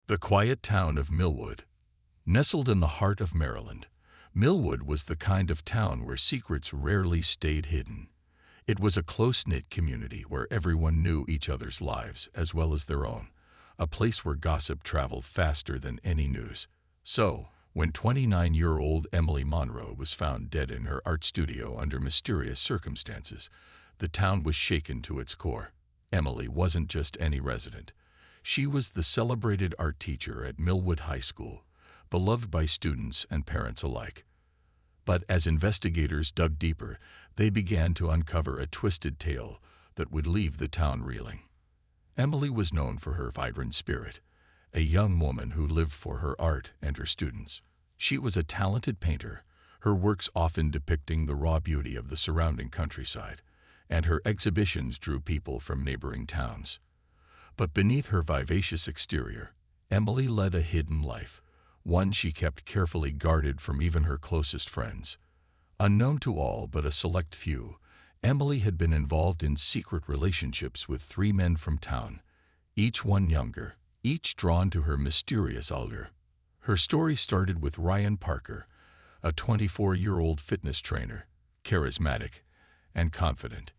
The quiet town of Millwood. Nestled in the heart of Maryland, Millwood was the kind of town where secrets rarely stayed hidden. It was a close-knit community where everyone knew each other's lives as well as their own, a place where gossip traveled faster than any news. So, when 29-year-old Emily Monroe was found dead in her art studio under mysterious circumstances, the town was shaken to its core. Emily wasn't just any resident. She was the celebrated art teacher at Millwood High School, beloved by students and parents alike. But as investigators dug deeper, they began to uncover a twisted tale that would leave the town reeling. Emily was known for her vibrant spirit, a young woman who lived for her art and her students. She was a talented painter, her works often depicting the raw beauty of the surrounding countryside, and her exhibitions drew people from neighboring towns. But beneath her vivacious exterior, Emily led a hidden life, one she kept carefully guarded from even her closest friends. Unknown to all but a select few, Emily had been involved in secret relationships with 3 men from town, each one younger, each drawn to her mysterious allure. Her story started with Ryan Parker, a 24-year-old fitness trainer, charismatic and confident.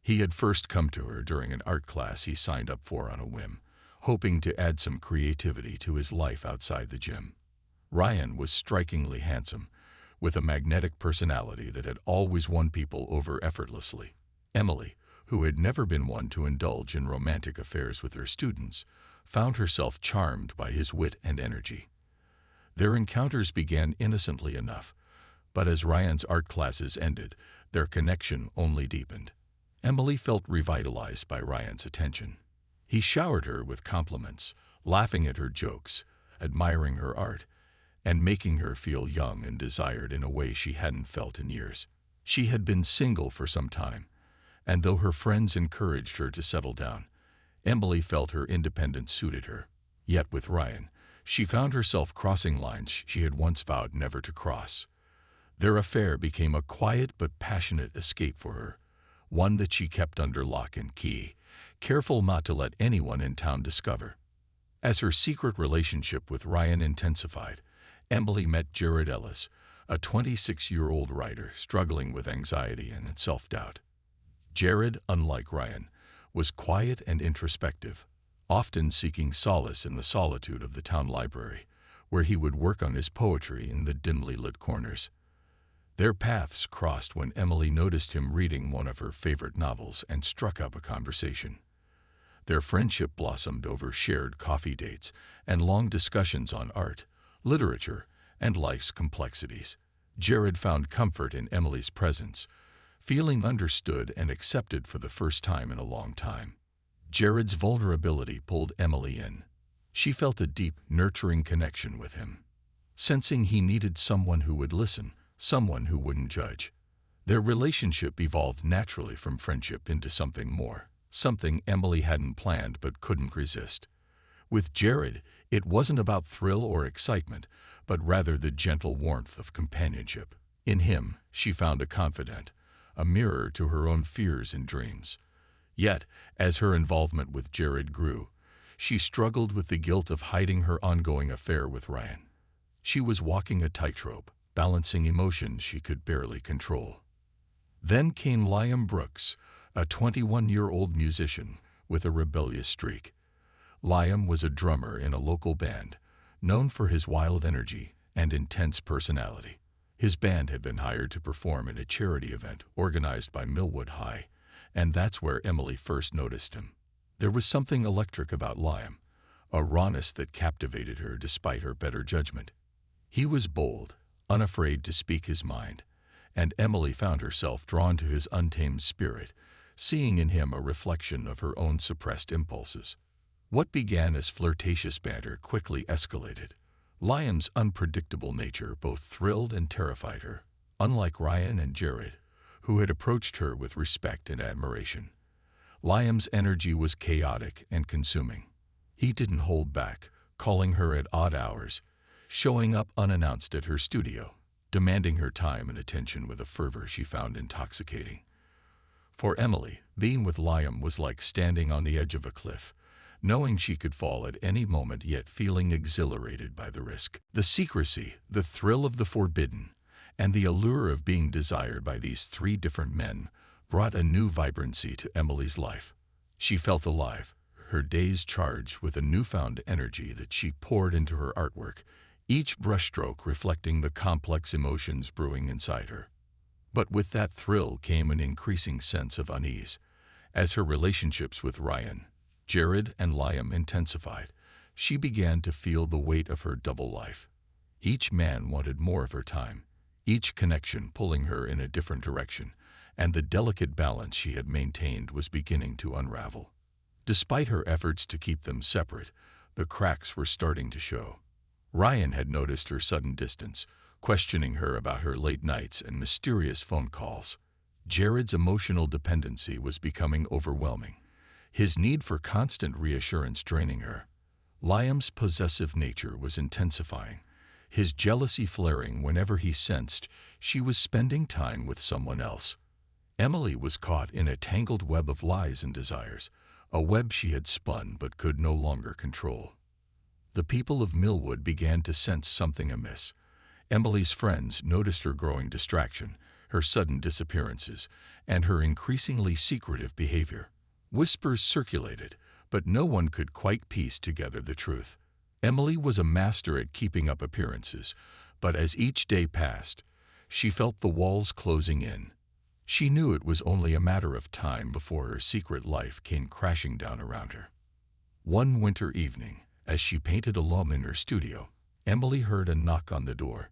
He had first come to her during an art class he signed up for on a whim, hoping to add some creativity to his life outside the gym. Ryan was strikingly handsome, with a magnetic personality that had always won people over effortlessly. Emily, who had never been one to indulge in romantic affairs with her students, found herself charmed by his wit and energy. Their encounters began innocently enough, but as Ryan's art classes ended, their connection only deepened. Emily felt revitalized by Ryan's attention. He showered her with compliments, laughing at her jokes, admiring her art, and making her feel young and desired in a way she hadn't felt in years. She had been single for some time, and though her friends encouraged her to settle down, Emily felt her independence suited her. Yet with Ryan, she found herself crossing lines she had once vowed never to cross. Their affair became a quiet but passionate escape for her, one that she kept under lock and key, careful not to let anyone in town discover. As her secret relationship with Ryan intensified, Emily met Jared Ellis, a 26-year-old writer struggling with anxiety and self-doubt. Jared, unlike Ryan, was quiet and introspective, often seeking solace in the solitude of the town library, where he would work on his poetry in the dimly lit corners. Their paths crossed when Emily noticed him reading one of her favorite novels and struck up a conversation. Their friendship blossomed over shared coffee dates and long discussions on art, literature, and life's complexities. Jared found comfort in Emily's presence, feeling understood and accepted for the first time in a long time. Jared's vulnerability pulled Emily in. She felt a deep, nurturing connection with him, sensing he needed someone who would listen, someone who wouldn't judge. Their relationship evolved naturally from friendship into something more, something Emily hadn't planned but couldn't resist. With Jared, it wasn't about thrill or excitement, but rather the gentle warmth of companionship. In him, she found a confidant, a mirror to her own fears and dreams. Yet, as her involvement with Jared grew, she struggled with the guilt of hiding her ongoing affair with Ryan. She was walking a tightrope, balancing emotions she could barely control. Then came Liam Brooks, a 21-year-old musician with a rebellious streak. Liam was a drummer in a local band, known for his wild energy and intense personality. His band had been hired to perform at a charity event organized by Millwood High, and that's where Emily first noticed him. There was something electric about Liam, a rawness that captivated her despite her better judgment. He was bold, unafraid to speak his mind, and Emily found herself drawn to his untamed spirit, seeing in him a reflection of her own suppressed impulses. What began as flirtatious banter quickly escalated. Liam's unpredictable nature both thrilled and terrified her, unlike Ryan and Jared, who had approached her with respect and admiration. Liam's energy was chaotic and consuming. He didn't hold back, calling her at odd hours, showing up unannounced at her studio, demanding her time and attention with a fervor she found intoxicating. For Emily, being with Liam was like standing on the edge of a cliff, knowing she could fall at any moment yet feeling exhilarated by the risk. The secrecy, the thrill of the forbidden, and the allure of being desired by these three different men brought a new vibrancy to Emily's life. She felt alive, her days charged with a newfound energy that she poured into her artwork, each brushstroke reflecting the complex emotions brewing inside her. But with that thrill came an increasing sense of unease. As her relationships with Ryan, Jared, and Liam intensified, she began to feel the weight of her double life. Each man wanted more of her time, each connection pulling her in a different direction, and the delicate balance she had maintained was beginning to unravel. Despite her efforts to keep them separate, the cracks were starting to show. Ryan had noticed her sudden distance, questioning her about her late nights and mysterious phone calls. Jared's emotional dependency was becoming overwhelming, his need for constant reassurance draining her. Liam's possessive nature was intensifying, his jealousy flaring whenever he sensed she was spending time with someone else. Emily was caught in a tangled web of lies and desires, a web she had spun but could no longer control. The people of Millwood began to sense something amiss. Emily's friends noticed her growing distraction, her sudden disappearances, and her increasingly secretive behavior. Whispers circulated, but no one could quite piece together the truth. Emily was a master at keeping up appearances, but as each day passed, she felt the walls closing in. She knew it was only a matter of time before her secret life came crashing down around her. One winter evening, as she painted alone in her studio, Emily heard a knock on the door.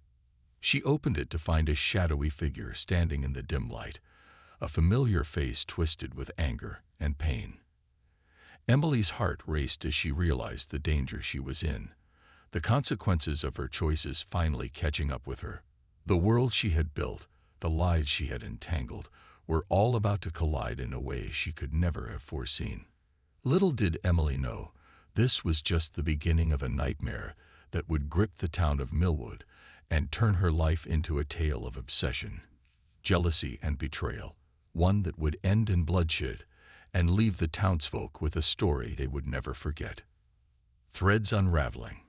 She opened it to find a shadowy figure standing in the dim light, a familiar face twisted with anger and pain. Emily's heart raced as she realized the danger she was in, the consequences of her choices finally catching up with her. The world she had built, the lives she had entangled, were all about to collide in a way she could never have foreseen. Little did Emily know, this was just the beginning of a nightmare that would grip the town of Millwood and turn her life into a tale of obsession, jealousy, and betrayal, one that would end in bloodshed and leave the townsfolk with a story they would never forget. Threads unraveling.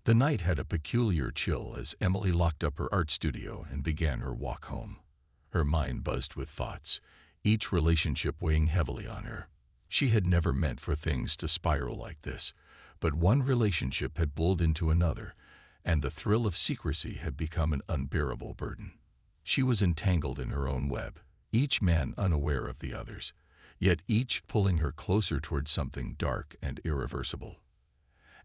The night had a peculiar chill as Emily locked up her art studio and began her walk home. Her mind buzzed with thoughts, each relationship weighing heavily on her. She had never meant for things to spiral like this, but one relationship had bled into another, and the thrill of secrecy had become an unbearable burden. She was entangled in her own web, each man unaware of the others, yet each pulling her closer towards something dark and irreversible.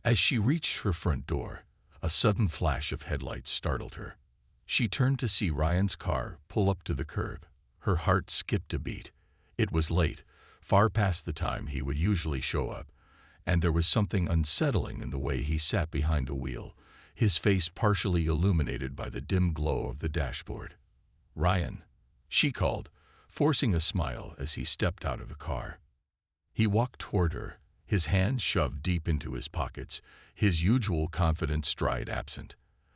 As she reached her front door, a sudden flash of headlights startled her. She turned to see Ryan's car pull up to the curb. Her heart skipped a beat. It was late, far past the time he would usually show up, and there was something unsettling in the way he sat behind the wheel, his face partially illuminated by the dim glow of the dashboard. "Ryan," she called, forcing a smile as he stepped out of the car. He walked toward her, his hands shoved deep into his pockets, his usual confident stride absent.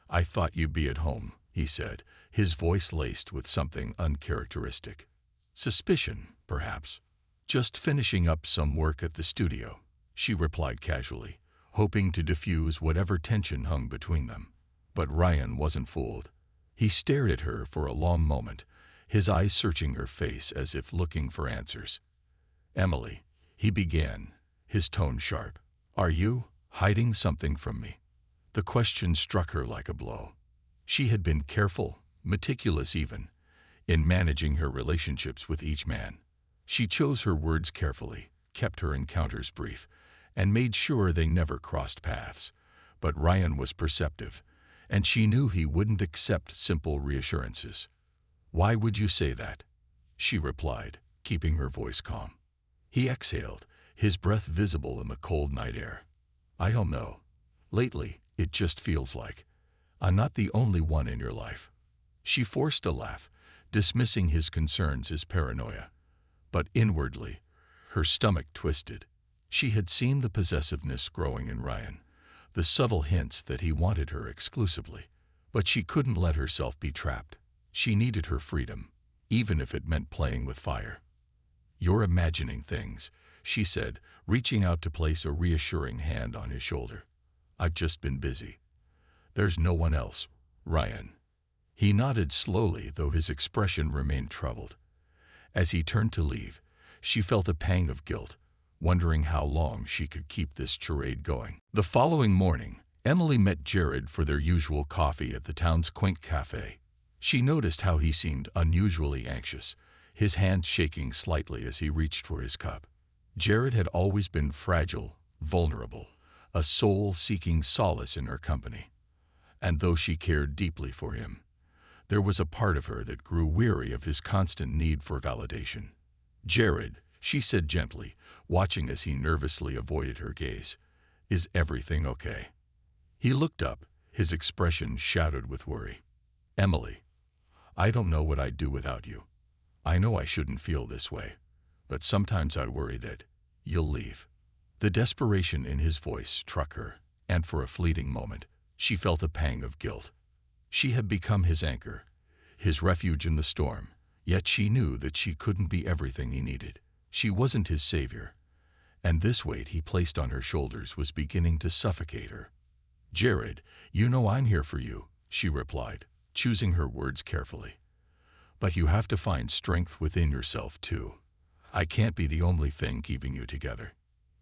"I thought you'd be at home," he said, his voice laced with something uncharacteristic. "Suspicion, perhaps." "Just finishing up some work at the studio," she replied casually, hoping to diffuse whatever tension hung between them. But Ryan wasn't fooled. He stared at her for a long moment, his eyes searching her face as if looking for answers. "Emily," he began, his tone sharp, "are you hiding something from me?" The question struck her like a blow. She had been careful, meticulous even, in managing her relationships with each man. She chose her words carefully, kept her encounters brief, and made sure they never crossed paths. But Ryan was perceptive, and she knew he wouldn't accept simple reassurances. "Why would you say that?" she replied, keeping her voice calm. He exhaled, his breath visible in the cold night air. "I don't know. Lately, it just feels like I'm not the only one in your life." She forced a laugh, dismissing his concerns as paranoia. But inwardly, her stomach twisted. She had seen the possessiveness growing in Ryan, the subtle hints that he wanted her exclusively. But she couldn't let herself be trapped. She needed her freedom, even if it meant playing with fire. "You're imagining things," she said, reaching out to place a reassuring hand on his shoulder. "I've just been busy. There's no one else, Ryan." He nodded slowly, though his expression remained troubled. As he turned to leave, she felt a pang of guilt, wondering how long she could keep this charade going. The following morning, Emily met Jared for their usual coffee at the town's quaint cafe. She noticed how he seemed unusually anxious, his hand shaking slightly as he reached for his cup. Jared had always been fragile, vulnerable, a soul seeking solace in her company. And though she cared deeply for him, there was a part of her that grew weary of his constant need for validation. "Jared," she said gently, watching as he nervously avoided her gaze, "is everything okay?" He looked up, his expression shadowed with worry. "Emily, I don't know what I'd do without you. I know I shouldn't feel this way, but sometimes I worry that you'll leave." The desperation in his voice struck her, and for a fleeting moment, she felt a pang of guilt. She had become his anchor, his refuge in the storm, yet she knew that she couldn't be everything he needed. She wasn't his savior, and this weight he placed on her shoulders was beginning to suffocate her. "Jared, you know I'm here for you," she replied, choosing her words carefully. "But you have to find strength within yourself, too. I can't be the only thing keeping you together."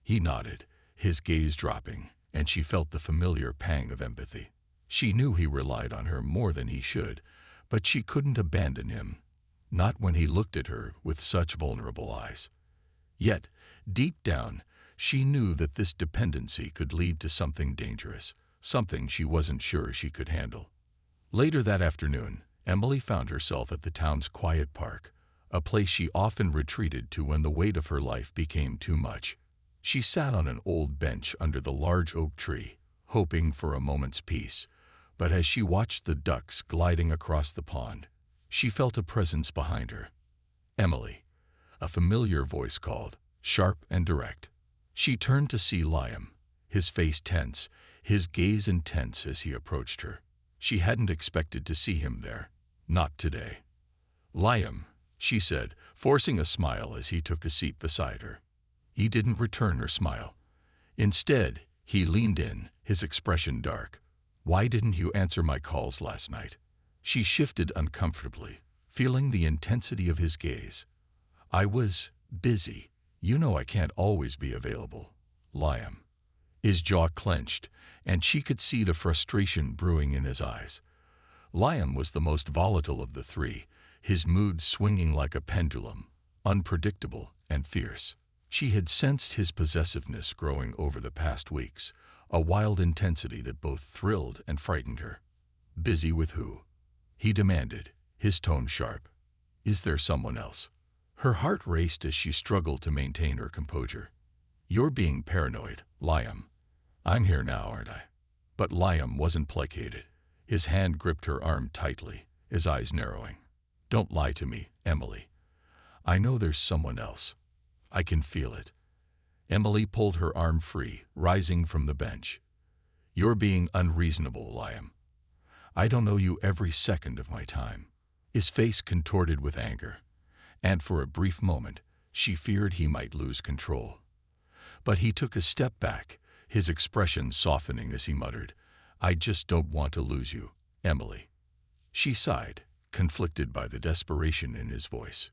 He nodded, his gaze dropping, and she felt the familiar pang of empathy. She knew he relied on her more than he should, but she couldn't abandon him, not when he looked at her with such vulnerable eyes. Yet, deep down, she knew that this dependency could lead to something dangerous, something she wasn't sure she could handle. Later that afternoon, Emily found herself at the town's quiet park, a place she often retreated to when the weight of her life became too much. She sat on an old bench under the large oak tree, hoping for a moment's peace, but as she watched the ducks gliding across the pond, she felt a presence behind her. "Emily," a familiar voice called, sharp and direct. She turned to see Liam, his face tense, his gaze intense as he approached her. She hadn't expected to see him there, not today. "Liam," she said, forcing a smile as he took a seat beside her. He didn't return her smile. Instead, he leaned in, his expression dark. "Why didn't you answer my calls last night?" She shifted uncomfortably, feeling the intensity of his gaze. "I was busy. You know I can't always be available, Liam." His jaw clenched, and she could see the frustration brewing in his eyes. Liam was the most volatile of the three, his mood swinging like a pendulum, unpredictable and fierce. She had sensed his possessiveness growing over the past weeks, a wild intensity that both thrilled and frightened her. "Busy with who?" he demanded, his tone sharp. "Is there someone else?" Her heart raced as she struggled to maintain her composure. "You're being paranoid, Liam. I'm here now, aren't I?" But Liam wasn't placated. His hand gripped her arm tightly, his eyes narrowing. "Don't lie to me, Emily. I know there's someone else. I can feel it." Emily pulled her arm free, rising from the bench. "You're being unreasonable, Liam. I don't owe you every second of my time." His face contorted with anger, and for a brief moment, she feared he might lose control. But he took a step back, his expression softening as he muttered, "I just don't want to lose you, Emily." She sighed, conflicted by the desperation in his voice.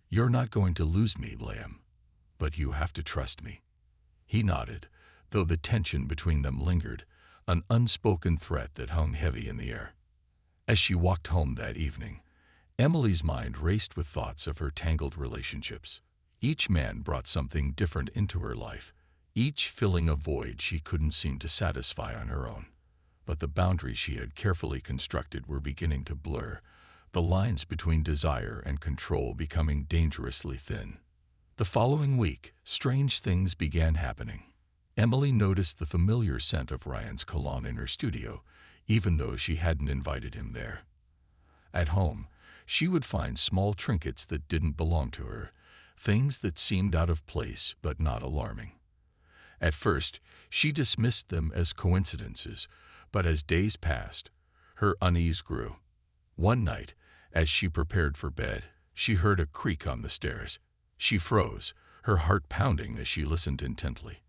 "You're not going to lose me, Liam, but you have to trust me." He nodded, though the tension between them lingered, an unspoken threat that hung heavy in the air. As she walked home that evening, Emily's mind raced with thoughts of her tangled relationships. Each man brought something different into her life, each filling a void she couldn't seem to satisfy on her own. But the boundaries she had carefully constructed were beginning to blur, the lines between desire and control becoming dangerously thin. The following week, strange things began happening. Emily noticed the familiar scent of Ryan's cologne in her studio, even though she hadn't invited him there. At home, she would find small trinkets that didn't belong to her, things that seemed out of place but not alarming. At first, she dismissed them as coincidences, but as days passed, her unease grew. One night, as she prepared for bed, she heard a creak on the stairs. She froze, her heart pounding as she listened intently.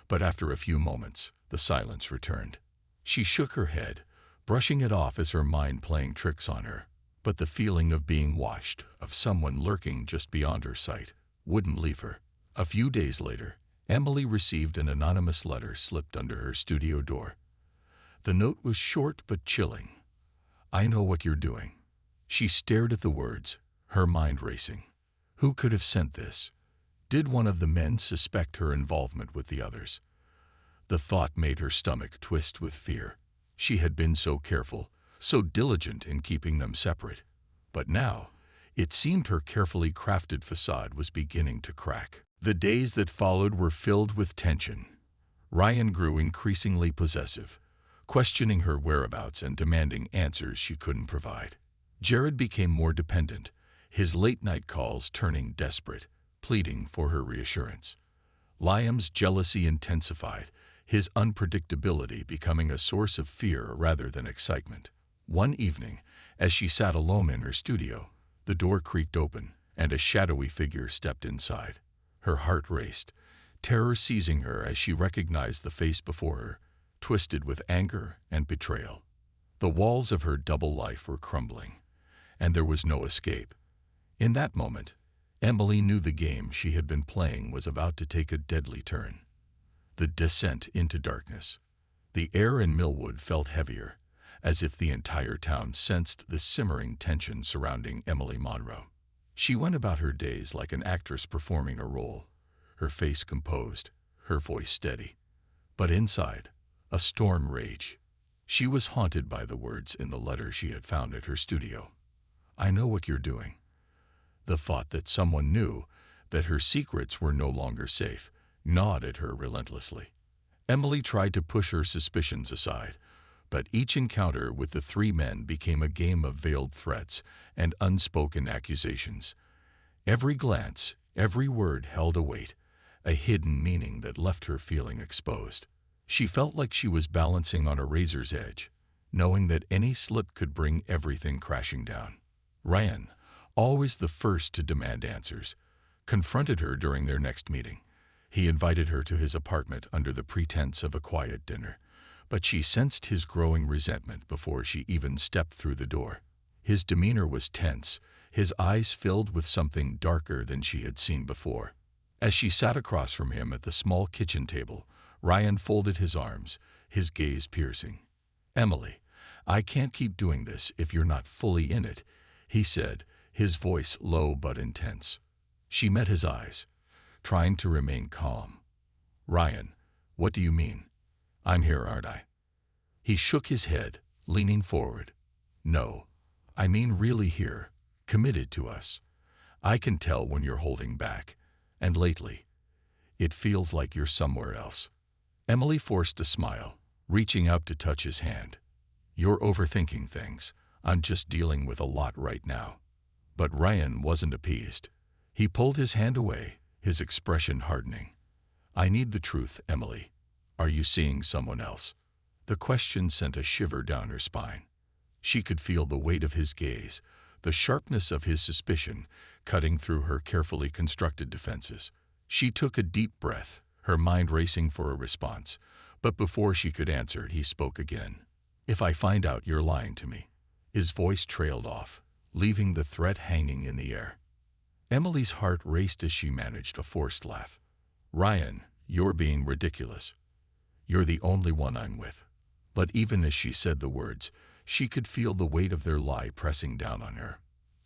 But after a few moments, the silence returned. She shook her head, brushing it off as her mind playing tricks on her. But the feeling of being watched, of someone lurking just beyond her sight, wouldn't leave her. A few days later, Emily received an anonymous letter slipped under her studio door. The note was short but chilling. "I know what you're doing." She stared at the words, her mind racing. Who could have sent this? Did one of the men suspect her involvement with the others? The thought made her stomach twist with fear. She had been so careful, so diligent in keeping them separate. But now, it seemed her carefully crafted facade was beginning to crack. The days that followed were filled with tension. Ryan grew increasingly possessive, questioning her whereabouts and demanding answers she couldn't provide. Jared became more dependent, his late-night calls turning desperate, pleading for her reassurance. Liam's jealousy intensified, his unpredictability becoming a source of fear rather than excitement. One evening, as she sat alone in her studio, the door creaked open, and a shadowy figure stepped inside. Her heart raced, terror seizing her as she recognized the face before her, twisted with anger and betrayal. The walls of her double life were crumbling, and there was no escape. In that moment, Emily knew the game she had been playing was about to take a deadly turn. The descent into darkness. The air in Millwood felt heavier, as if the entire town sensed the simmering tension surrounding Emily Monroe. She went about her days like an actress performing a role, her face composed, her voice steady. But inside, a storm raged. She was haunted by the words in the letter she had found at her studio. "I know what you're doing." The thought that someone knew, that her secrets were no longer safe, gnawed at her relentlessly. Emily tried to push her suspicions aside, but each encounter with the three men became a game of veiled threats and unspoken accusations. Every glance, every word held a weight, a hidden meaning that left her feeling exposed. She felt like she was balancing on a razor's edge, knowing that any slip could bring everything crashing down. Ryan, always the first to demand answers, confronted her during their next meeting. He invited her to his apartment under the pretense of a quiet dinner, but she sensed his growing resentment before she even stepped through the door. His demeanor was tense, his eyes filled with something darker than she had seen before. As she sat across from him at the small kitchen table, Ryan folded his arms, his gaze piercing. "Emily, I can't keep doing this if you're not fully in it," he said, his voice low but intense. She met his eyes, trying to remain calm. "Ryan, what do you mean? I'm here, aren't I?" He shook his head, leaning forward. "No, I mean really here, committed to us. I can tell when you're holding back, and lately, it feels like you're somewhere else." Emily forced a smile, reaching out to touch his hand. "You're overthinking things. I'm just dealing with a lot right now." But Ryan wasn't appeased. He pulled his hand away, his expression hardening. "I need the truth, Emily. Are you seeing someone else?" The question sent a shiver down her spine. She could feel the weight of his gaze, the sharpness of his suspicion, cutting through her carefully constructed defenses. She took a deep breath, her mind racing for a response, but before she could answer, he spoke again. "If I find out you're lying to me." His voice trailed off, leaving the threat hanging in the air. Emily's heart raced as she managed a forced laugh. "Ryan, you're being ridiculous. You're the only one I'm with." But even as she said the words, she could feel the weight of their lie pressing down on her.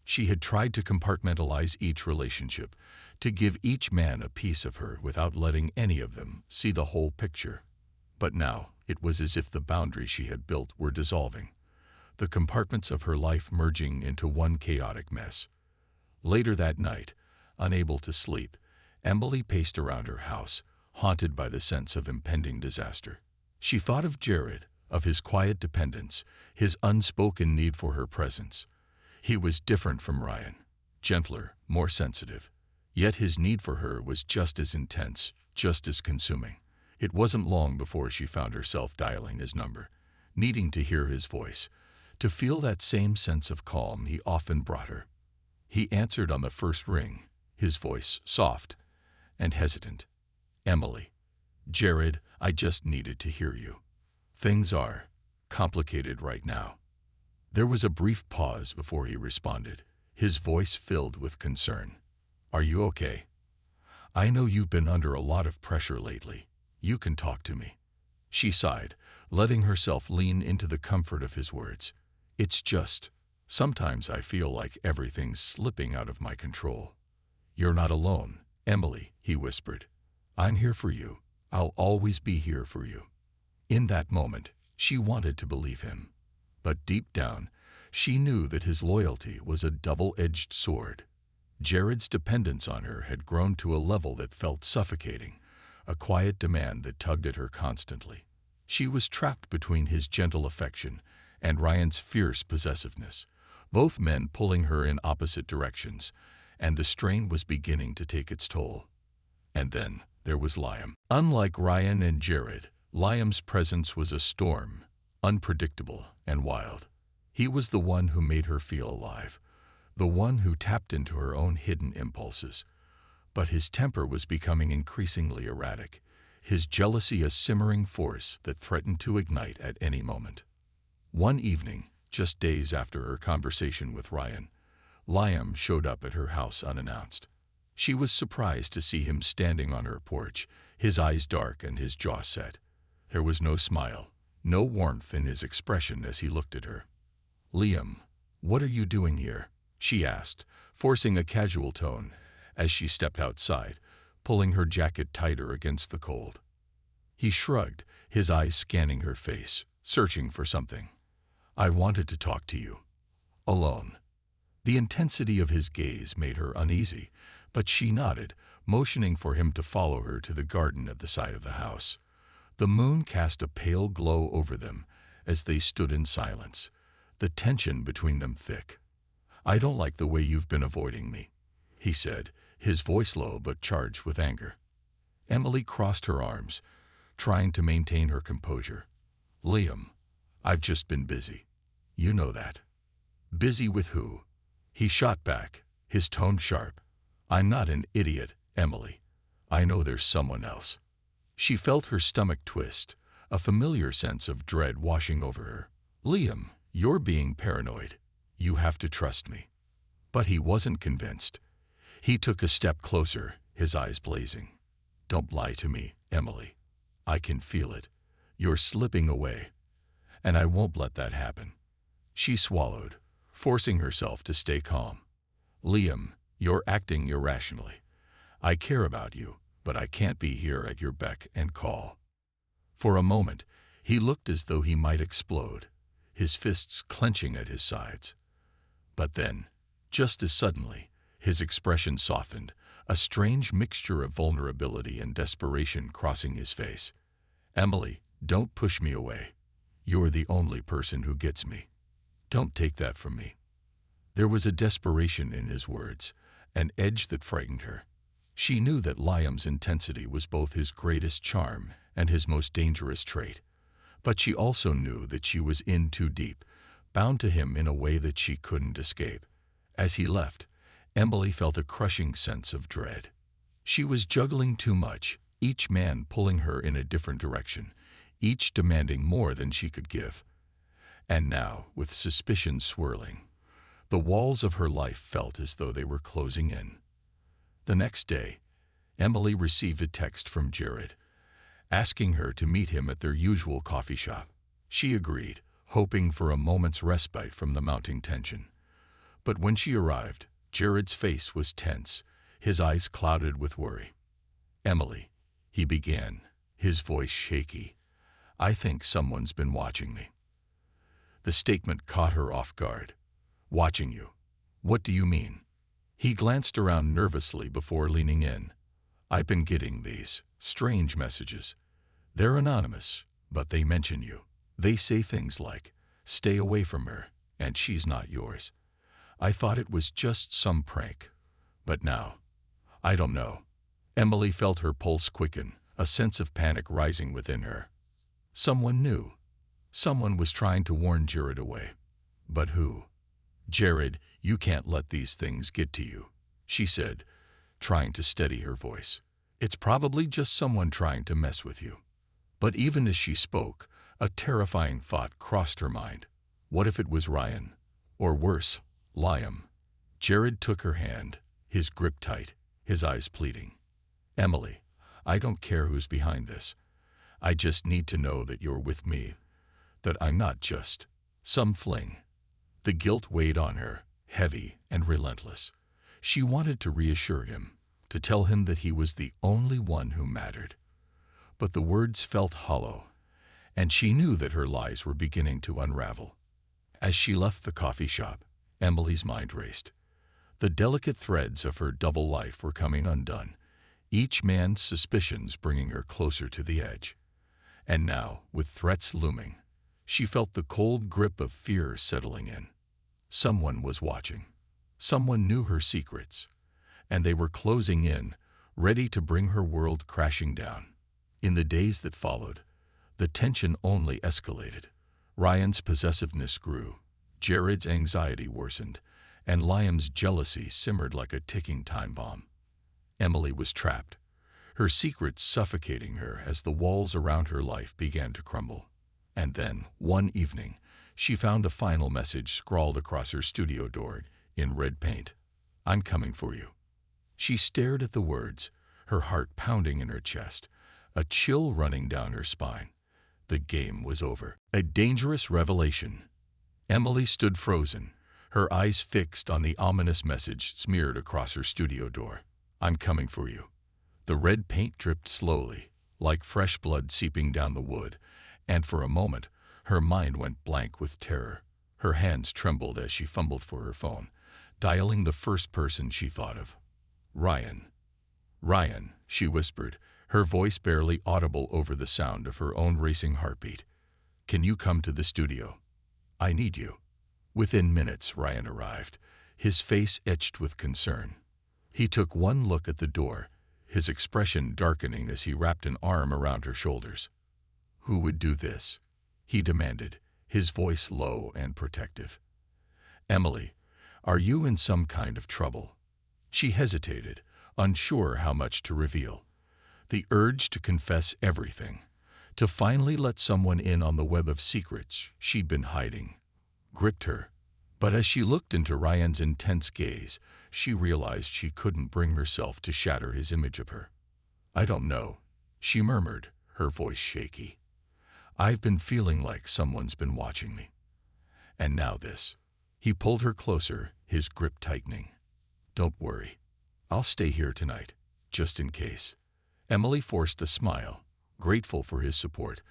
She had tried to compartmentalize each relationship, to give each man a piece of her without letting any of them see the whole picture. But now, it was as if the boundaries she had built were dissolving, the compartments of her life merging into one chaotic mess. Later that night, unable to sleep, Emily paced around her house, haunted by the sense of impending disaster. She thought of Jared, of his quiet dependence, his unspoken need for her presence. He was different from Ryan, gentler, more sensitive. Yet his need for her was just as intense, just as consuming. It wasn't long before she found herself dialing his number, needing to hear his voice, to feel that same sense of calm he often brought her. He answered on the first ring, his voice soft, and hesitant. "Emily." "Jared, I just needed to hear you. Things are complicated right now." There was a brief pause before he responded, his voice filled with concern. "Are you okay? I know you've been under a lot of pressure lately. You can talk to me." She sighed, letting herself lean into the comfort of his words. "It's just, sometimes I feel like everything's slipping out of my control." "You're not alone, Emily," he whispered. "I'm here for you. I'll always be here for you." In that moment, she wanted to believe him. But deep down, she knew that his loyalty was a double-edged sword. Jared's dependence on her had grown to a level that felt suffocating, a quiet demand that tugged at her constantly. She was trapped between his gentle affection and Ryan's fierce possessiveness, both men pulling her in opposite directions, and the strain was beginning to take its toll. And then there was Liam. Unlike Ryan and Jared, Liam's presence was a storm, unpredictable and wild. He was the one who made her feel alive, the one who tapped into her own hidden impulses. But his temper was becoming increasingly erratic, his jealousy a simmering force that threatened to ignite at any moment. One evening, just days after her conversation with Ryan, Liam showed up at her house unannounced. She was surprised to see him standing on her porch, his eyes dark and his jaw set. There was no smile, no warmth in his expression as he looked at her. "Liam, what are you doing here?" she asked, forcing a casual tone as she stepped outside, pulling her jacket tighter against the cold. He shrugged, his eyes scanning her face, searching for something. "I wanted to talk to you. Alone." The intensity of his gaze made her uneasy, but she nodded, motioning for him to follow her to the garden at the side of the house. The moon cast a pale glow over them as they stood in silence, the tension between them thick. "I don't like the way you've been avoiding me," he said, his voice low but charged with anger. Emily crossed her arms, trying to maintain her composure. "Liam, I've just been busy. You know that." "Busy with who?" He shot back, his tone sharp. "I'm not an idiot, Emily. I know there's someone else." She felt her stomach twist, a familiar sense of dread washing over her. "Liam, you're being paranoid. You have to trust me." But he wasn't convinced. He took a step closer, his eyes blazing. "Don't lie to me, Emily. I can feel it. You're slipping away. And I won't let that happen." She swallowed, forcing herself to stay calm. "Liam, you're acting irrationally. I care about you, but I can't be here at your beck and call." For a moment, he looked as though he might explode, his fists clenching at his sides. But then, just as suddenly, his expression softened, a strange mixture of vulnerability and desperation crossing his face. "Emily, don't push me away. You're the only person who gets me. Don't take that from me." There was a desperation in his words, an edge that frightened her. She knew that Liam's intensity was both his greatest charm and his most dangerous trait. But she also knew that she was in too deep, bound to him in a way that she couldn't escape. As he left, Emily felt a crushing sense of dread. She was juggling too much, each man pulling her in a different direction, each demanding more than she could give. And now, with suspicion swirling, the walls of her life felt as though they were closing in. The next day, Emily received a text from Jared, asking her to meet him at their usual coffee shop. She agreed, hoping for a moment's respite from the mounting tension. But when she arrived, Jared's face was tense, his eyes clouded with worry. "Emily," he began, his voice shaky, "I think someone's been watching me." The statement caught her off guard. "Watching you? What do you mean?" He glanced around nervously before leaning in. "I've been getting these strange messages. They're anonymous, but they mention you. They say things like, 'Stay away from her, and she's not yours.' I thought it was just some prank. But now, I don't know." Emily felt her pulse quicken, a sense of panic rising within her. Someone knew. Someone was trying to warn Jared away. But who? "Jared, you can't let these things get to you," she said, trying to steady her voice. It's probably just someone trying to mess with you. But even as she spoke, a terrifying thought crossed her mind. What if it was Ryan? Or worse, Liam? Jared took her hand, his grip tight, his eyes pleading. Emily, I don't care who's behind this. I just need to know that you're with me, that I'm not just some fling. The guilt weighed on her, heavy and relentless. She wanted to reassure him, to tell him that he was the only one who mattered. But the words felt hollow, and she knew that her lies were beginning to unravel. As she left the coffee shop, Emily's mind raced. The delicate threads of her double life were coming undone, each man's suspicions bringing her closer to the edge. And now, with threats looming, she felt the cold grip of fear settling in. Someone was watching. Someone knew her secrets, and they were closing in, ready to bring her world crashing down. In the days that followed, the tension only escalated. Ryan's possessiveness grew, Jared's anxiety worsened, and Liam's jealousy simmered like a ticking time bomb. Emily was trapped, her secrets suffocating her as the walls around her life began to crumble. And then, one evening, she found a final message scrawled across her studio door in red paint. I'm coming for you. She stared at the words, her heart pounding in her chest, a chill running down her spine. The game was over. A dangerous revelation. Emily stood frozen, her eyes fixed on the ominous message smeared across her studio door. I'm coming for you. The red paint dripped slowly, like fresh blood seeping down the wood, and for a moment, her mind went blank with terror. Her hands trembled as she fumbled for her phone, dialing the first person she thought of. Ryan. Ryan, she whispered, her voice barely audible over the sound of her own racing heartbeat. Can you come to the studio? I need you. Within minutes, Ryan arrived, his face etched with concern. He took one look at the door, his expression darkening as he wrapped an arm around her shoulders. Who would do this? He demanded, his voice low and protective. Emily, are you in some kind of trouble? She hesitated, unsure how much to reveal. The urge to confess everything, to finally let someone in on the web of secrets she'd been hiding, gripped her. But as she looked into Ryan's intense gaze, she realized she couldn't bring herself to shatter his image of her. I don't know, she murmured, her voice shaky. I've been feeling like someone's been watching me. And now this. He pulled her closer, his grip tightening. Don't worry. I'll stay here tonight, just in case. Emily forced a smile, grateful for his support,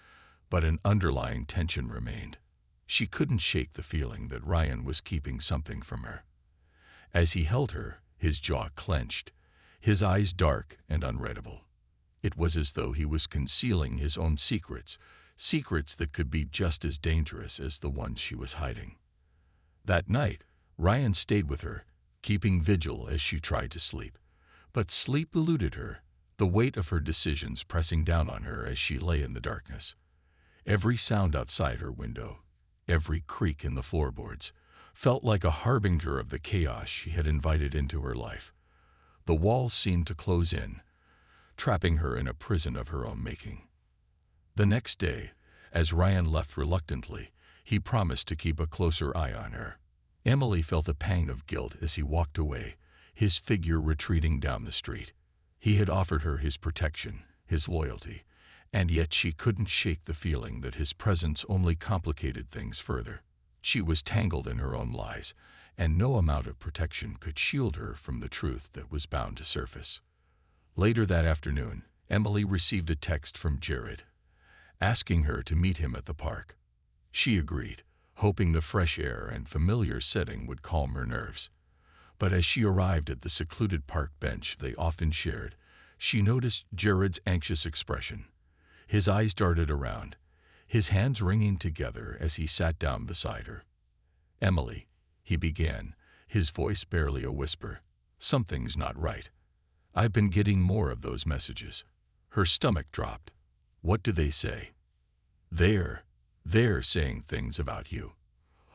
but an underlying tension remained. She couldn't shake the feeling that Ryan was keeping something from her. As he held her, his jaw clenched, his eyes dark and unreadable. It was as though he was concealing his own secrets, secrets that could be just as dangerous as the ones she was hiding. That night, Ryan stayed with her, keeping vigil as she tried to sleep. But sleep eluded her, the weight of her decisions pressing down on her as she lay in the darkness. Every sound outside her window, every creak in the floorboards, felt like a harbinger of the chaos she had invited into her life. The walls seemed to close in, trapping her in a prison of her own making. The next day, as Ryan left reluctantly, he promised to keep a closer eye on her. Emily felt a pang of guilt as he walked away, his figure retreating down the street. He had offered her his protection, his loyalty, and yet she couldn't shake the feeling that his presence only complicated things further. She was tangled in her own lies, and no amount of protection could shield her from the truth that was bound to surface. Later that afternoon, Emily received a text from Jared, asking her to meet him at the park. She agreed, hoping the fresh air and familiar setting would calm her nerves. But as she arrived at the secluded park bench they often shared, she noticed Jared's anxious expression. His eyes darted around, his hands wringing together as he sat down beside her. Emily, he began, his voice barely a whisper. Something's not right. I've been getting more of those messages. Her stomach dropped. What do they say? They're saying things about you.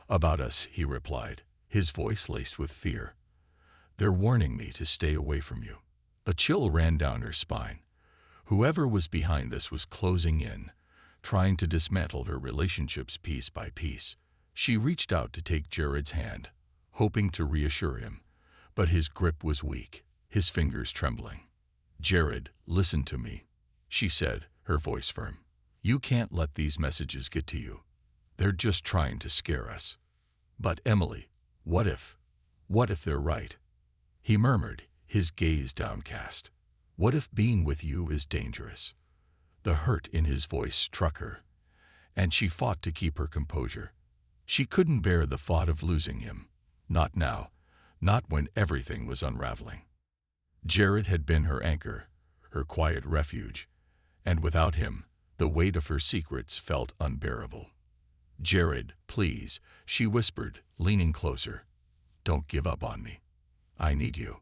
About us, he replied, his voice laced with fear. They're warning me to stay away from you. A chill ran down her spine. Whoever was behind this was closing in, trying to dismantle her relationships piece by piece. She reached out to take Jared's hand, hoping to reassure him, but his grip was weak, his fingers trembling. "Jared, listen to me," she said, her voice firm. "You can't let these messages get to you. They're just trying to scare us." "But Emily, what if they're right?" he murmured, his gaze downcast. "What if being with you is dangerous?" The hurt in his voice struck her, and she fought to keep her composure. She couldn't bear the thought of losing him. Not now, not when everything was unraveling. Jared had been her anchor, her quiet refuge, and without him, the weight of her secrets felt unbearable. "Jared, please," she whispered, leaning closer. "Don't give up on me. I need you."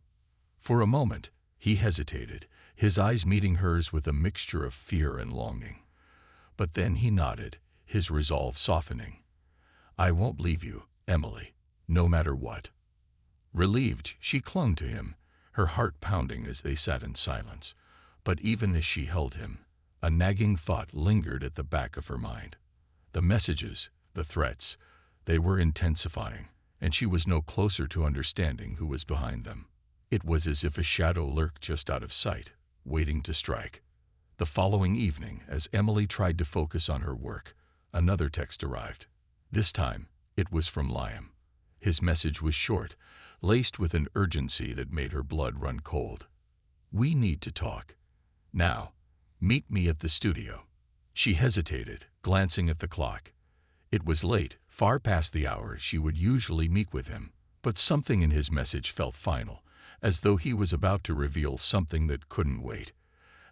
For a moment, he hesitated, his eyes meeting hers with a mixture of fear and longing. But then he nodded, his resolve softening. "I won't leave you, Emily, no matter what." Relieved, she clung to him, her heart pounding as they sat in silence. But even as she held him, a nagging thought lingered at the back of her mind. The messages, the threats, they were intensifying, and she was no closer to understanding who was behind them. It was as if a shadow lurked just out of sight, waiting to strike. The following evening, as Emily tried to focus on her work, another text arrived. This time, it was from Liam. His message was short, laced with an urgency that made her blood run cold. "We need to talk. Now. Meet me at the studio." She hesitated, glancing at the clock. It was late, far past the hour she would usually meet with him, but something in his message felt final, as though he was about to reveal something that couldn't wait.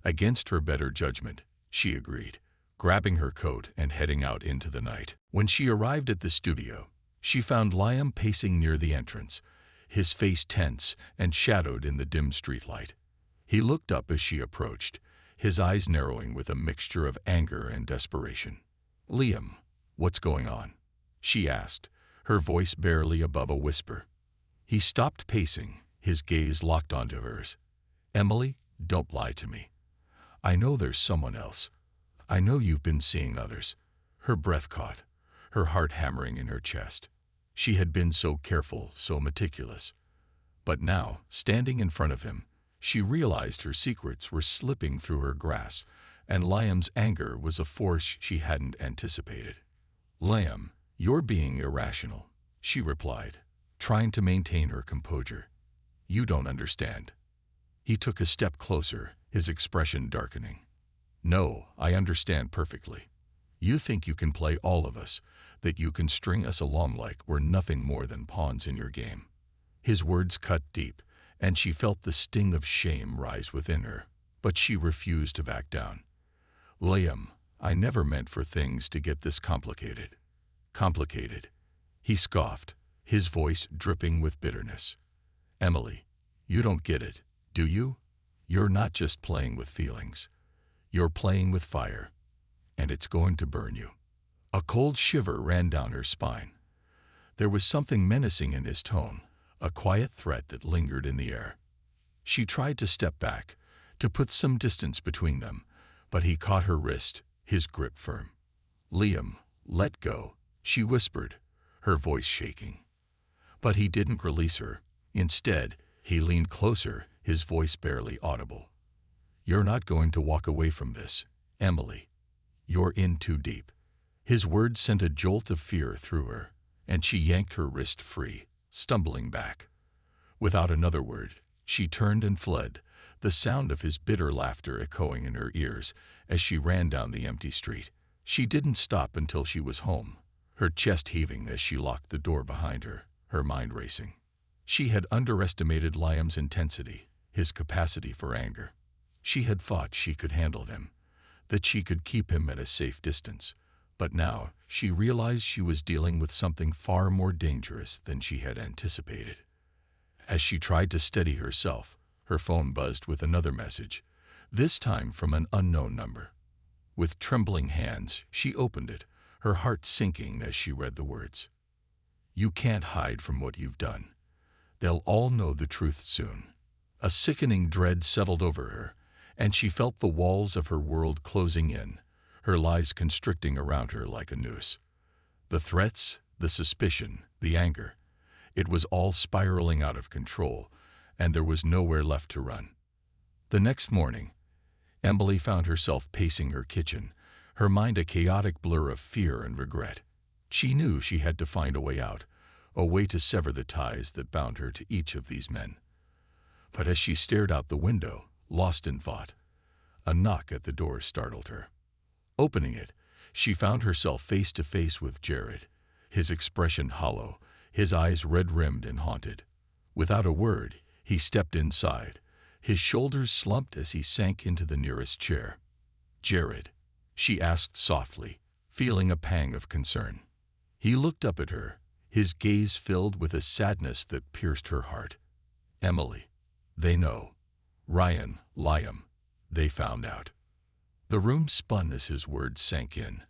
Against her better judgment, she agreed, grabbing her coat and heading out into the night. When she arrived at the studio, she found Liam pacing near the entrance, his face tense and shadowed in the dim streetlight. He looked up as she approached, his eyes narrowing with a mixture of anger and desperation. "Liam, what's going on?" she asked, her voice barely above a whisper. He stopped pacing, his gaze locked onto hers. "Emily, don't lie to me. I know there's someone else. I know you've been seeing others." Her breath caught, her heart hammering in her chest. She had been so careful, so meticulous. But now, standing in front of him, she realized her secrets were slipping through her grasp, and Liam's anger was a force she hadn't anticipated. "Liam, you're being irrational," she replied, trying to maintain her composure. "You don't understand." He took a step closer, his expression darkening. "No, I understand perfectly. You think you can play all of us, that you can string us along like we're nothing more than pawns in your game." His words cut deep, and she felt the sting of shame rise within her, but she refused to back down. "Liam, I never meant for things to get this complicated." "Complicated?" he scoffed, his voice dripping with bitterness. "Emily, you don't get it, do you? You're not just playing with feelings. You're playing with fire, and it's going to burn you." A cold shiver ran down her spine. There was something menacing in his tone, a quiet threat that lingered in the air. She tried to step back, to put some distance between them, but he caught her wrist, his grip firm. "Liam, let go," she whispered, her voice shaking. But he didn't release her. Instead, he leaned closer, his voice barely audible. "You're not going to walk away from this, Emily. You're in too deep." His words sent a jolt of fear through her, and she yanked her wrist free, stumbling back. Without another word, she turned and fled, the sound of his bitter laughter echoing in her ears as she ran down the empty street. She didn't stop until she was home, her chest heaving as she locked the door behind her, her mind racing. She had underestimated Liam's intensity, his capacity for anger. She had thought she could handle him, that she could keep him at a safe distance. But now she realized she was dealing with something far more dangerous than she had anticipated. As she tried to steady herself, her phone buzzed with another message, this time from an unknown number. With trembling hands, she opened it, her heart sinking as she read the words. "You can't hide from what you've done. They'll all know the truth soon. A sickening dread settled over her, and she felt the walls of her world closing in, her lies constricting around her like a noose. The threats, the suspicion, the anger, it was all spiraling out of control, and there was nowhere left to run. The next morning, Emily found herself pacing her kitchen, her mind a chaotic blur of fear and regret. She knew she had to find a way out, a way to sever the ties that bound her to each of these men. But as she stared out the window, lost in thought, a knock at the door startled her. Opening it, she found herself face to face with Jared, his expression hollow, his eyes red-rimmed and haunted. Without a word, he stepped inside, his shoulders slumped as he sank into the nearest chair. "Jared," she asked softly, feeling a pang of concern. He looked up at her, his gaze filled with a sadness that pierced her heart. "Emily, they know. Ryan, Liam, they found out." The room spun as his words sank in,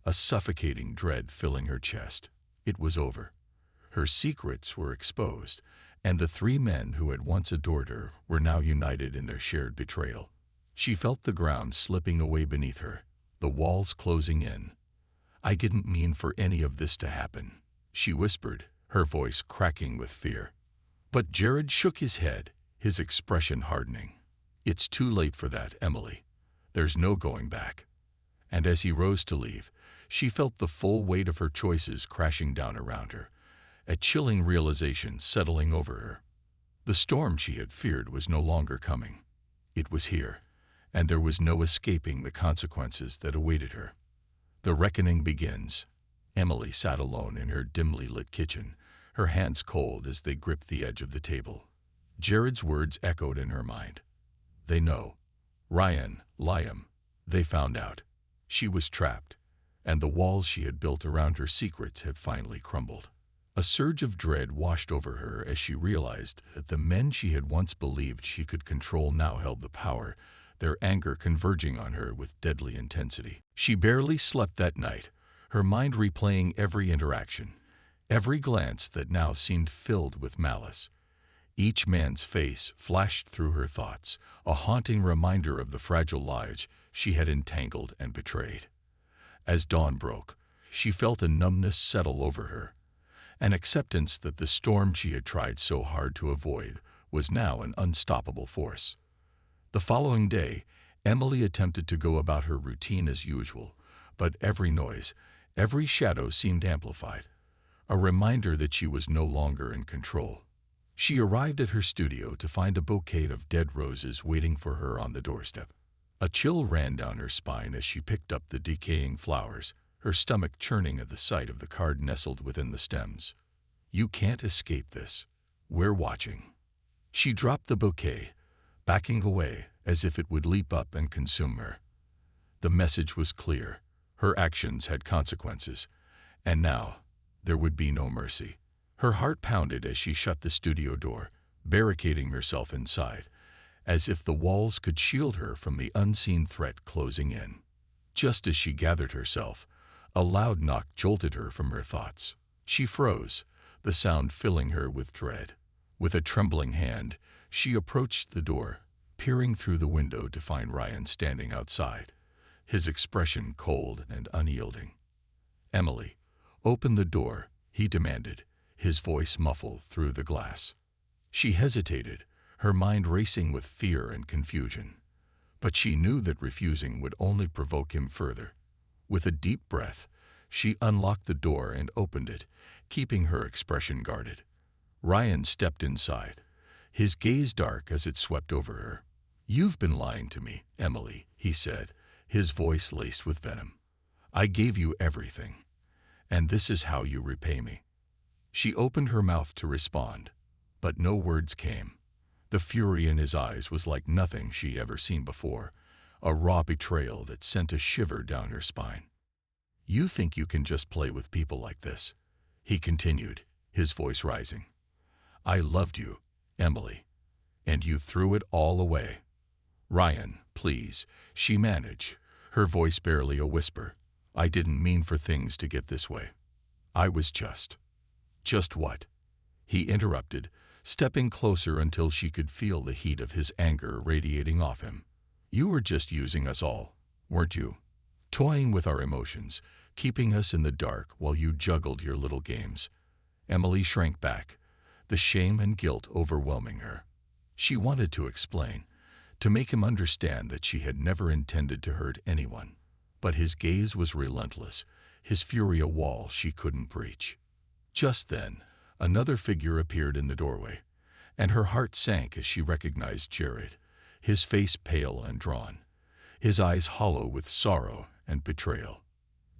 a suffocating dread filling her chest. It was over. Her secrets were exposed, and the three men who had once adored her were now united in their shared betrayal. She felt the ground slipping away beneath her, the walls closing in. "I didn't mean for any of this to happen," she whispered, her voice cracking with fear. But Jared shook his head, his expression hardening. "It's too late for that, Emily. There's no going back." And as he rose to leave, she felt the full weight of her choices crashing down around her, a chilling realization settling over her. The storm she had feared was no longer coming. It was here, and there was no escaping the consequences that awaited her. The reckoning begins. Emily sat alone in her dimly lit kitchen, her hands cold as they gripped the edge of the table. Jared's words echoed in her mind. "They know. Ryan, Liam, they found out." She was trapped, and the walls she had built around her secrets had finally crumbled. A surge of dread washed over her as she realized that the men she had once believed she could control now held the power, their anger converging on her with deadly intensity. She barely slept that night, her mind replaying every interaction, every glance that now seemed filled with malice. Each man's face flashed through her thoughts, a haunting reminder of the fragile lives she had entangled and betrayed. As dawn broke, she felt a numbness settle over her, an acceptance that the storm she had tried so hard to avoid was now an unstoppable force. The following day, Emily attempted to go about her routine as usual, but every noise, every shadow seemed amplified, a reminder that she was no longer in control. She arrived at her studio to find a bouquet of dead roses waiting for her on the doorstep. A chill ran down her spine as she picked up the decaying flowers, her stomach churning at the sight of the card nestled within the stems. "You can't escape this. We're watching." She dropped the bouquet, backing away as if it would leap up and consume her. The message was clear. Her actions had consequences, and now there would be no mercy. Her heart pounded as she shut the studio door, barricading herself inside, as if the walls could shield her from the unseen threat closing in. Just as she gathered herself, a loud knock jolted her from her thoughts. She froze, the sound filling her with dread. With a trembling hand, she approached the door, peering through the window to find Ryan standing outside, his expression cold and unyielding. "Emily, open the door," he demanded, his voice muffled through the glass. She hesitated, her mind racing with fear and confusion. But she knew that refusing would only provoke him further. With a deep breath, she unlocked the door and opened it, keeping her expression guarded. Ryan stepped inside, his gaze dark as it swept over her. "You've been lying to me, Emily," he said, his voice laced with venom. "I gave you everything, and this is how you repay me." She opened her mouth to respond, but no words came. The fury in his eyes was like nothing she ever seen before, a raw betrayal that sent a shiver down her spine. "You think you can just play with people like this?" he continued, his voice rising. "I loved you, Emily, and you threw it all away." "Ryan, please," she managed, her voice barely a whisper. "I didn't mean for things to get this way. I was just..." "Just what?" he interrupted, stepping closer until she could feel the heat of his anger radiating off him. "You were just using us all, weren't you? Toying with our emotions, keeping us in the dark while you juggled your little games." Emily shrank back, the shame and guilt overwhelming her. She wanted to explain, to make him understand that she had never intended to hurt anyone. But his gaze was relentless, his fury a wall she couldn't breach. Just then, another figure appeared in the doorway, and her heart sank as she recognized Jared, his face pale and drawn, his eyes hollow with sorrow and betrayal.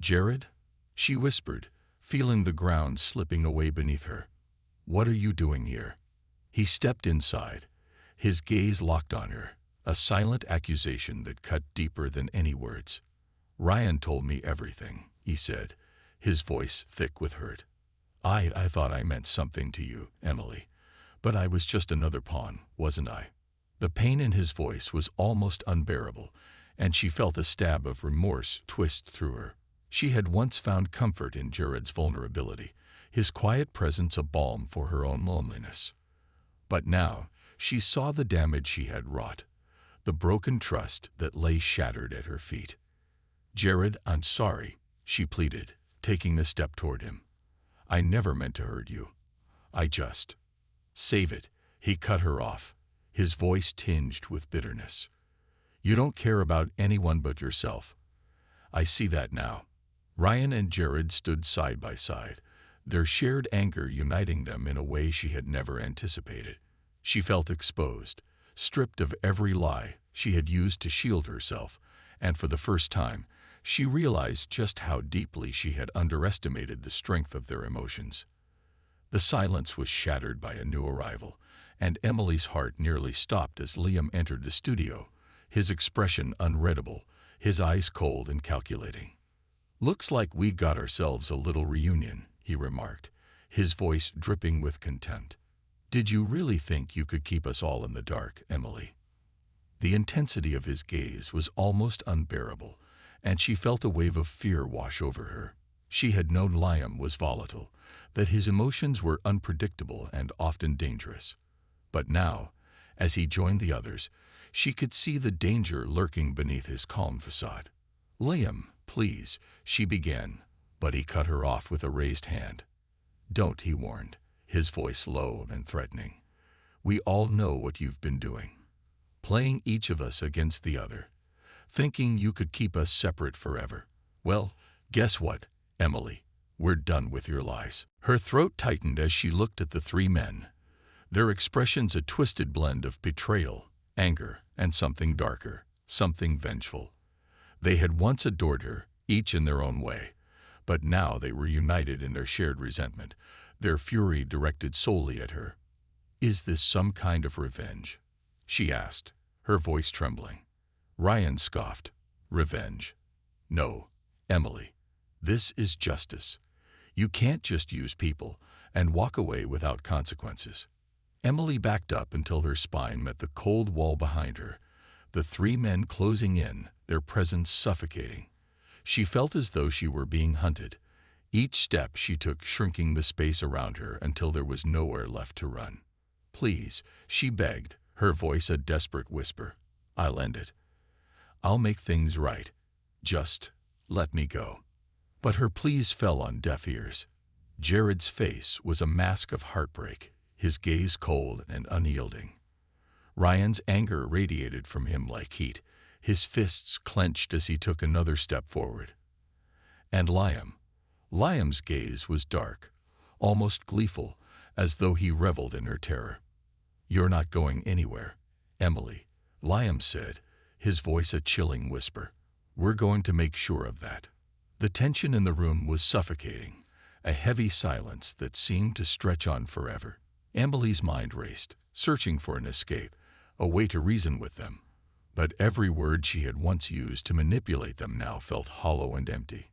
"Jared?" she whispered, feeling the ground slipping away beneath her. "What are you doing here?" He stepped inside, his gaze locked on her, a silent accusation that cut deeper than any words. "Ryan told me everything," he said, his voice thick with hurt. I thought I meant something to you, Emily, but I was just another pawn, wasn't I?" The pain in his voice was almost unbearable, and she felt a stab of remorse twist through her. She had once found comfort in Jared's vulnerability, his quiet presence a balm for her own loneliness. But now she saw the damage she had wrought, the broken trust that lay shattered at her feet. "Jared, I'm sorry," she pleaded, taking a step toward him. "I never meant to hurt you. I just—" "Save it," he cut her off, his voice tinged with bitterness. "You don't care about anyone but yourself. I see that now." Ryan and Jared stood side by side, their shared anger uniting them in a way she had never anticipated. She felt exposed, stripped of every lie she had used to shield herself, and for the first time, she realized just how deeply she had underestimated the strength of their emotions. The silence was shattered by a new arrival, and Emily's heart nearly stopped as Liam entered the studio, his expression unreadable, his eyes cold and calculating. "Looks like we got ourselves a little reunion," he remarked, his voice dripping with contempt. "Did you really think you could keep us all in the dark, Emily?" The intensity of his gaze was almost unbearable, and she felt a wave of fear wash over her. She had known Liam was volatile, that his emotions were unpredictable and often dangerous. But now, as he joined the others, she could see the danger lurking beneath his calm facade. "Liam, please," she began, but he cut her off with a raised hand. "Don't," he warned, his voice low and threatening. "We all know what you've been doing. Playing each of us against the other. Thinking you could keep us separate forever. Well, guess what, Emily? We're done with your lies." Her throat tightened as she looked at the three men, their expressions a twisted blend of betrayal, anger, and something darker, something vengeful. They had once adored her, each in their own way, but now they were united in their shared resentment, their fury directed solely at her. "Is this some kind of revenge?" she asked, her voice trembling. Ryan scoffed. "Revenge? No, Emily. This is justice. You can't just use people and walk away without consequences." Emily backed up until her spine met the cold wall behind her, the three men closing in, their presence suffocating. She felt as though she were being hunted, each step she took shrinking the space around her until there was nowhere left to run. "Please," she begged, her voice a desperate whisper. "I'll end it. I'll make things right. Just let me go." But her pleas fell on deaf ears. Jared's face was a mask of heartbreak, his gaze cold and unyielding. Ryan's anger radiated from him like heat, his fists clenched as he took another step forward. And Liam's gaze was dark, almost gleeful, as though he reveled in her terror. "You're not going anywhere, Emily," Liam said, his voice a chilling whisper. "We're going to make sure of that." The tension in the room was suffocating, a heavy silence that seemed to stretch on forever. Emily's mind raced, searching for an escape, a way to reason with them. But every word she had once used to manipulate them now felt hollow and empty.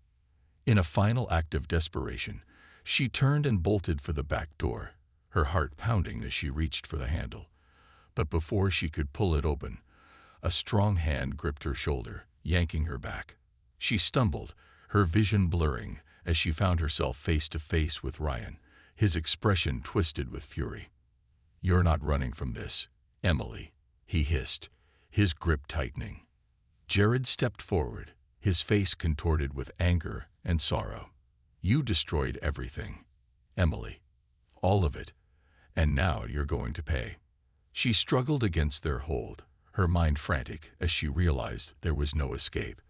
In a final act of desperation, she turned and bolted for the back door, her heart pounding as she reached for the handle. But before she could pull it open, a strong hand gripped her shoulder, yanking her back. She stumbled, her vision blurring, as she found herself face to face with Ryan, his expression twisted with fury. "You're not running from this, Emily," he hissed, his grip tightening. Jared stepped forward, his face contorted with anger and sorrow. "You destroyed everything, Emily. All of it. And now you're going to pay." She struggled against their hold, her mind frantic as she realized there was no escape.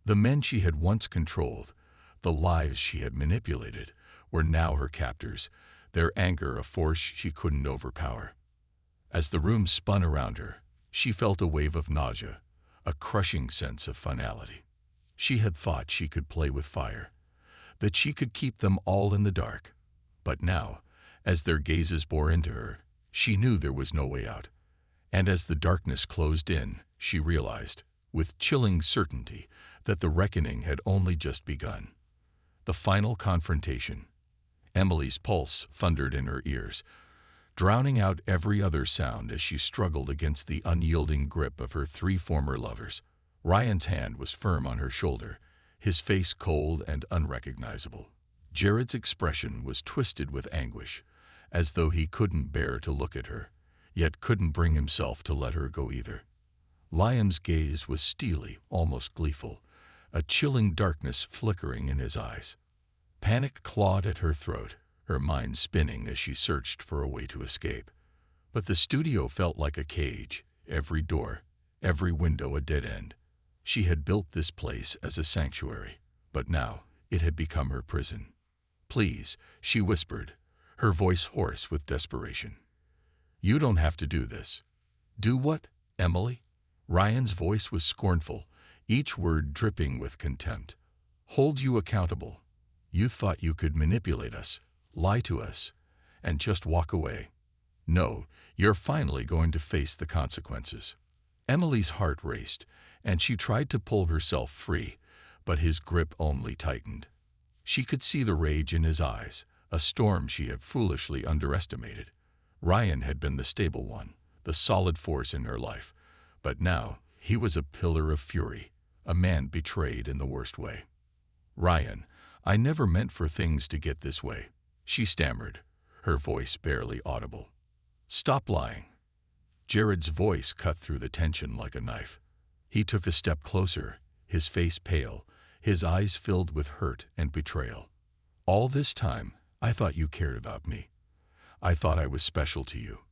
The men she had once controlled, the lives she had manipulated, were now her captors, their anger a force she couldn't overpower. As the room spun around her, she felt a wave of nausea, a crushing sense of finality. She had thought she could play with fire, that she could keep them all in the dark. But now, as their gazes bore into her, she knew there was no way out. And as the darkness closed in, she realized, with chilling certainty, that the reckoning had only just begun. The final confrontation. Emily's pulse thundered in her ears, drowning out every other sound as she struggled against the unyielding grip of her three former lovers. Ryan's hand was firm on her shoulder, his face cold and unrecognizable. Jared's expression was twisted with anguish, as though he couldn't bear to look at her, yet couldn't bring himself to let her go either. Liam's gaze was steely, almost gleeful, a chilling darkness flickering in his eyes. Panic clawed at her throat, her mind spinning as she searched for a way to escape. But the studio felt like a cage, every door, every window a dead end. She had built this place as a sanctuary, but now it had become her prison. "Please," she whispered, her voice hoarse with desperation. "You don't have to do this." "Do what, Emily?" Ryan's voice was scornful, each word dripping with contempt. "Hold you accountable. You thought you could manipulate us, lie to us, and just walk away. No, you're finally going to face the consequences." Emily's heart raced, and she tried to pull herself free, but his grip only tightened. She could see the rage in his eyes, a storm she had foolishly underestimated. Ryan had been the stable one, the solid force in her life, but now he was a pillar of fury, a man betrayed in the worst way. "Ryan, I never meant for things to get this way," she stammered, her voice barely audible. "Stop lying." Jared's voice cut through the tension like a knife. He took a step closer, his face pale, his eyes filled with hurt and betrayal. "All this time, I thought you cared about me. I thought I was special to you.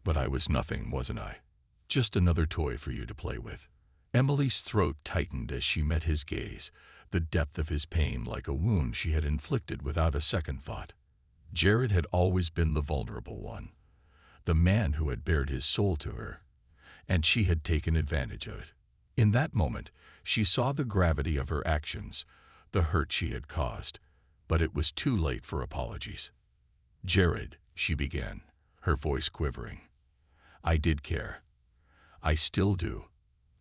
But I was nothing, wasn't I? Just another toy for you to play with." Emily's throat tightened as she met his gaze, the depth of his pain like a wound she had inflicted without a second thought. Jared had always been the vulnerable one, the man who had bared his soul to her, and she had taken advantage of it. In that moment, she saw the gravity of her actions, the hurt she had caused, but it was too late for apologies. "Jared," she began, her voice quivering, "I did care. I still do.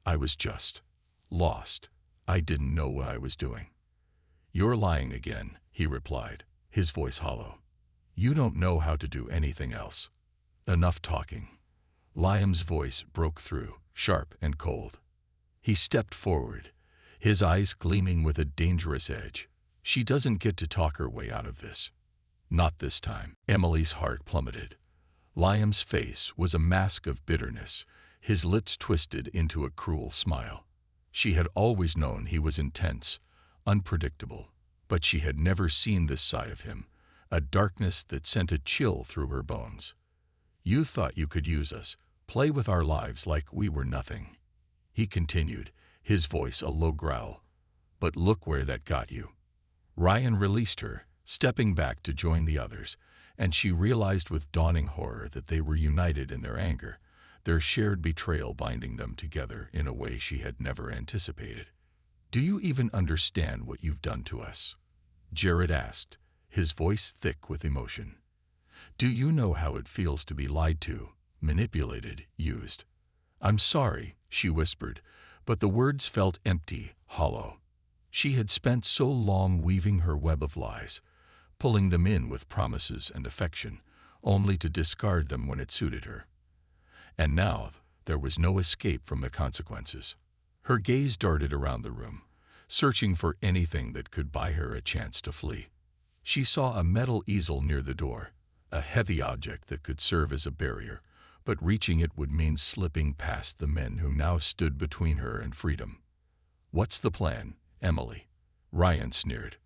I was just lost. I didn't know what I was doing." "You're lying again," he replied, his voice hollow. "You don't know how to do anything else. Enough talking." Liam's voice broke through, sharp and cold. He stepped forward, his eyes gleaming with a dangerous edge. "She doesn't get to talk her way out of this. Not this time." Emily's heart plummeted. Liam's face was a mask of bitterness, his lips twisted into a cruel smile. She had always known he was intense, unpredictable, but she had never seen this side of him, a darkness that sent a chill through her bones. "You thought you could use us, play with our lives like we were nothing," he continued, his voice a low growl. "But look where that got you." Ryan released her, stepping back to join the others, and she realized with dawning horror that they were united in their anger, their shared betrayal binding them together in a way she had never anticipated. "Do you even understand what you've done to us?" Jared asked, his voice thick with emotion. "Do you know how it feels to be lied to, manipulated, used?" "I'm sorry," she whispered, but the words felt empty, hollow. She had spent so long weaving her web of lies, pulling them in with promises and affection, only to discard them when it suited her. And now there was no escape from the consequences. Her gaze darted around the room, searching for anything that could buy her a chance to flee. She saw a metal easel near the door, a heavy object that could serve as a barrier, but reaching it would mean slipping past the men who now stood between her and freedom. "What's the plan, Emily?" Ryan sneered.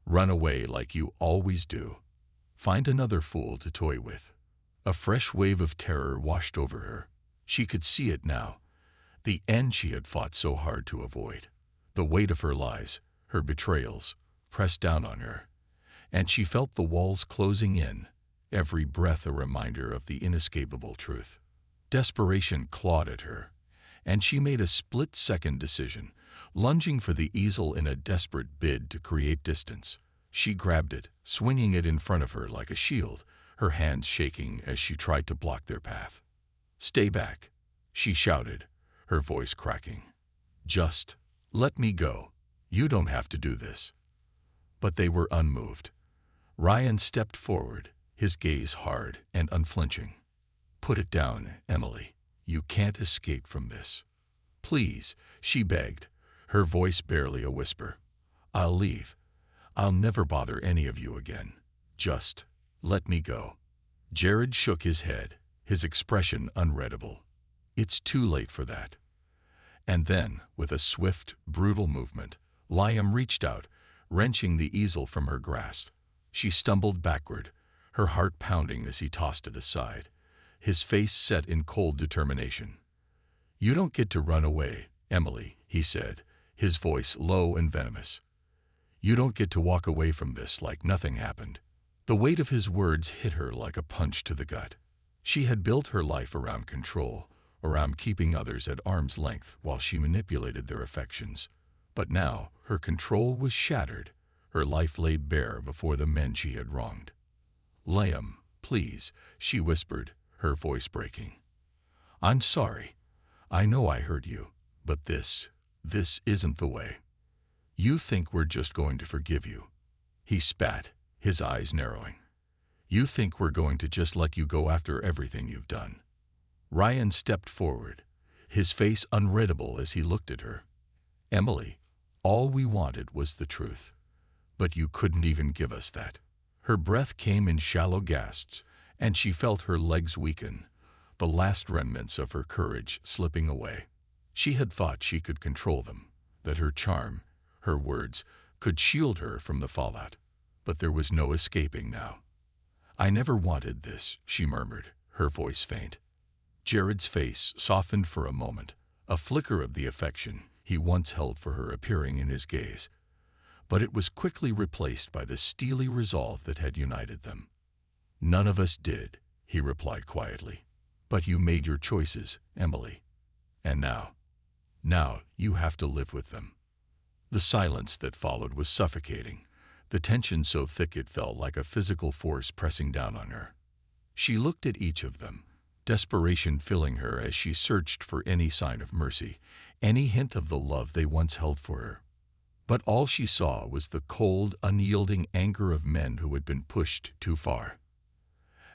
"Run away like you always do. Find another fool to toy with." A fresh wave of terror washed over her. She could see it now, the end she had fought so hard to avoid. The weight of her lies, her betrayals, pressed down on her, and she felt the walls closing in, every breath a reminder of the inescapable truth. Desperation clawed at her, and she made a split-second decision, lunging for the easel in a desperate bid to create distance. She grabbed it, swinging it in front of her like a shield, her hands shaking as she tried to block their path. "Stay back," she shouted, her voice cracking. "Just let me go. You don't have to do this." But they were unmoved. Ryan stepped forward, his gaze hard and unflinching. "Put it down, Emily. You can't escape from this." "Please," she begged, her voice barely a whisper. "I'll leave. I'll never bother any of you again. Just let me go." Jared shook his head, his expression unreadable. "It's too late for that." And then, with a swift, brutal movement, Liam reached out, wrenching the easel from her grasp. She stumbled backward, her heart pounding as he tossed it aside, his face set in cold determination. "You don't get to run away, Emily," he said, his voice low and venomous. "You don't get to walk away from this like nothing happened." The weight of his words hit her like a punch to the gut. She had built her life around control, around keeping others at arm's length while she manipulated their affections. But now her control was shattered, her life laid bare before the men she had wronged. "Liam, please," she whispered, her voice breaking. "I'm sorry. I know I hurt you, but this isn't the way. You think we're just going to forgive you." He spat, his eyes narrowing. "You think we're going to just let you go after everything you've done." Ryan stepped forward, his face unreadable as he looked at her. "Emily, all we wanted was the truth. But you couldn't even give us that." Her breath came in shallow gasps, and she felt her legs weaken, the last remnants of her courage slipping away. She had thought she could control them, that her charm, her words, could shield her from the fallout. But there was no escaping now. "I never wanted this," she murmured, her voice faint. Jared's face softened for a moment, a flicker of the affection he once held for her appearing in his gaze. But it was quickly replaced by the steely resolve that had united them. "None of us did," he replied quietly. "But you made your choices, Emily. And now you have to live with them." The silence that followed was suffocating, the tension so thick it felt like a physical force pressing down on her. She looked at each of them, desperation filling her as she searched for any sign of mercy, any hint of the love they once held for her. But all she saw was the cold, unyielding anger of men who had been pushed too far.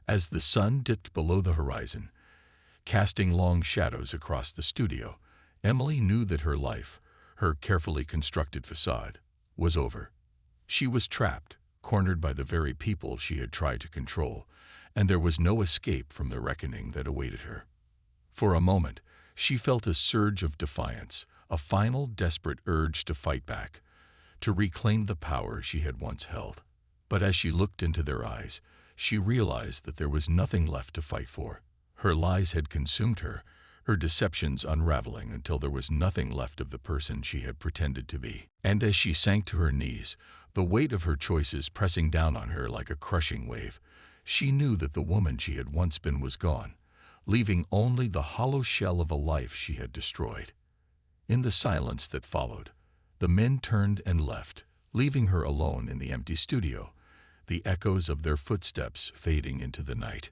As the sun dipped below the horizon, casting long shadows across the studio, Emily knew that her life, her carefully constructed facade, was over. She was trapped, cornered by the very people she had tried to control, and there was no escape from the reckoning that awaited her. For a moment, she felt a surge of defiance, a final desperate urge to fight back, to reclaim the power she had once held. But as she looked into their eyes, she realized that there was nothing left to fight for. Her lies had consumed her, her deceptions unraveling until there was nothing left of the person she had pretended to be. And as she sank to her knees, the weight of her choices pressing down on her like a crushing wave, she knew that the woman she had once been was gone, leaving only the hollow shell of a life she had destroyed. In the silence that followed, the men turned and left, leaving her alone in the empty studio, the echoes of their footsteps fading into the night.